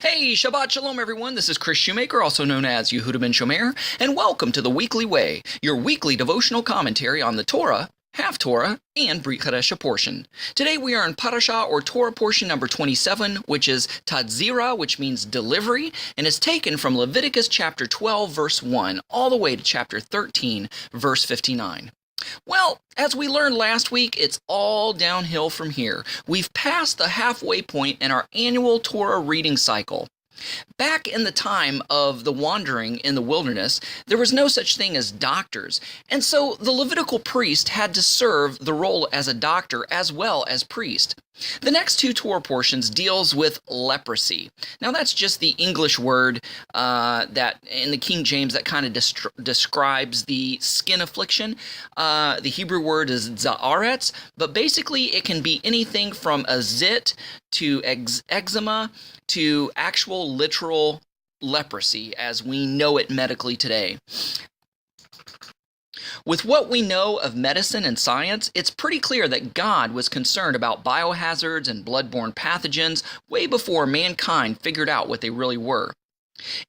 Hey, Shabbat Shalom everyone, this is Chris Shoemaker, also known as Yehudah ben Shomeyr, and welcome to the Weekly Way, your weekly devotional commentary on the Torah, half-Torah, and Brit Chadashah portion. Today we are in Parashah, or Torah portion number 27, which is Tazria, which means delivery, and is taken from Leviticus chapter 12, verse 1, all the way to chapter 13, verse 59. Well, as we learned last week, it's all downhill from here. We've passed the halfway point in our annual Torah reading cycle. Back in the time of the wandering in the wilderness, there was no such thing as doctors, and so the Levitical priest had to serve the role as a doctor as well as priest. The next two Torah portions deals with leprosy. Now that's just the English word that in the King James that kind of describes the skin affliction. The Hebrew word is za'aretz, but basically it can be anything from a zit to eczema to actual literal leprosy as we know it medically today. With what we know of medicine and science, it's pretty clear that God was concerned about biohazards and bloodborne pathogens way before mankind figured out what they really were.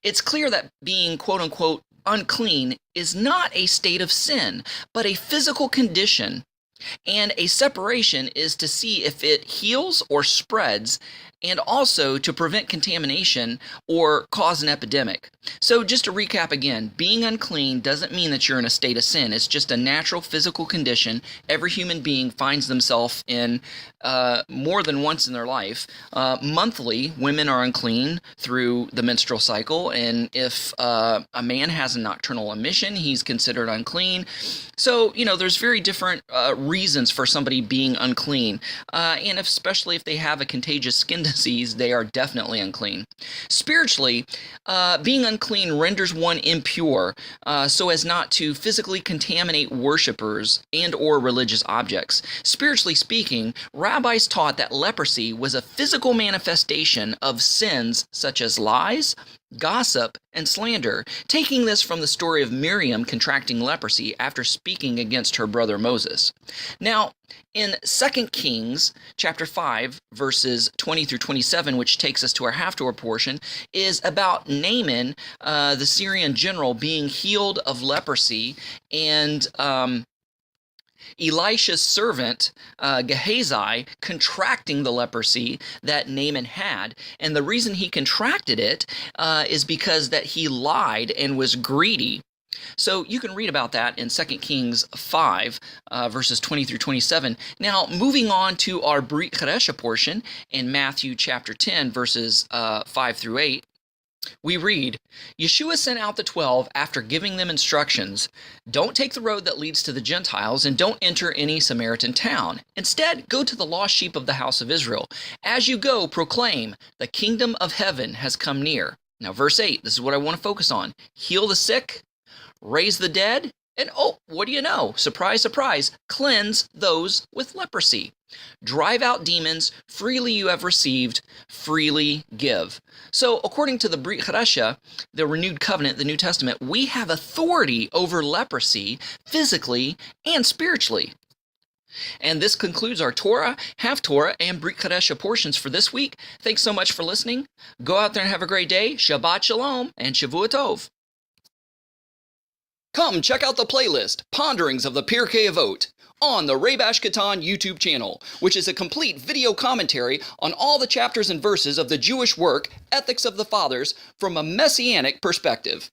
It's clear that being quote-unquote unclean is not a state of sin, but a physical condition, and a separation is to see if it heals or spreads, and also to prevent contamination or cause an epidemic. So just to recap again, being unclean doesn't mean that you're in a state of sin. It's just a natural physical condition every human being finds themselves in more than once in their life. Monthly, women are unclean through the menstrual cycle, and if a man has a nocturnal emission, he's considered unclean. So, there's very different reasons for somebody being unclean, and especially if they have a contagious skin disease, they are definitely unclean. Spiritually, being unclean renders one impure so as not to physically contaminate worshipers and or religious objects. Spiritually speaking, rabbis taught that leprosy was a physical manifestation of sins such as lies, gossip, and slander, taking this from the story of Miriam contracting leprosy after speaking against her brother Moses. Now, in 2 Kings chapter 5, verses 20 through 27, which takes us to our half-Torah portion, is about Naaman, the Syrian general, being healed of leprosy, and Elisha's servant, Gehazi, contracting the leprosy that Naaman had. And the reason he contracted it is because that he lied and was greedy. So you can read about that in 2 Kings 5, verses 20 through 27. Now, moving on to our Brit Chadashah portion in Matthew chapter 10, verses 5 through 8. We read, Yeshua sent out the 12 after giving them instructions. Don't take the road that leads to the Gentiles, and don't enter any Samaritan town. Instead, go to the lost sheep of the house of Israel. As you go, proclaim, the kingdom of heaven has come near. Now, verse 8, this is what I want to focus on. Heal the sick, raise the dead, and what do you know? Surprise, surprise, cleanse those with leprosy. Drive out demons, freely you have received, freely give. So according to the Brit Chadashah, the renewed covenant, the New Testament, we have authority over leprosy physically and spiritually. And this concludes our Torah, half-Torah, and Brit Chadashah portions for this week. Thanks so much for listening. Go out there and have a great day. Shabbat Shalom and Shavua Tov. Come check out the playlist, Ponderings of the Pirkei Avot, on the RaYBaSH YouTube channel, which is a complete video commentary on all the chapters and verses of the Jewish work, Ethics of the Fathers, from a Messianic perspective.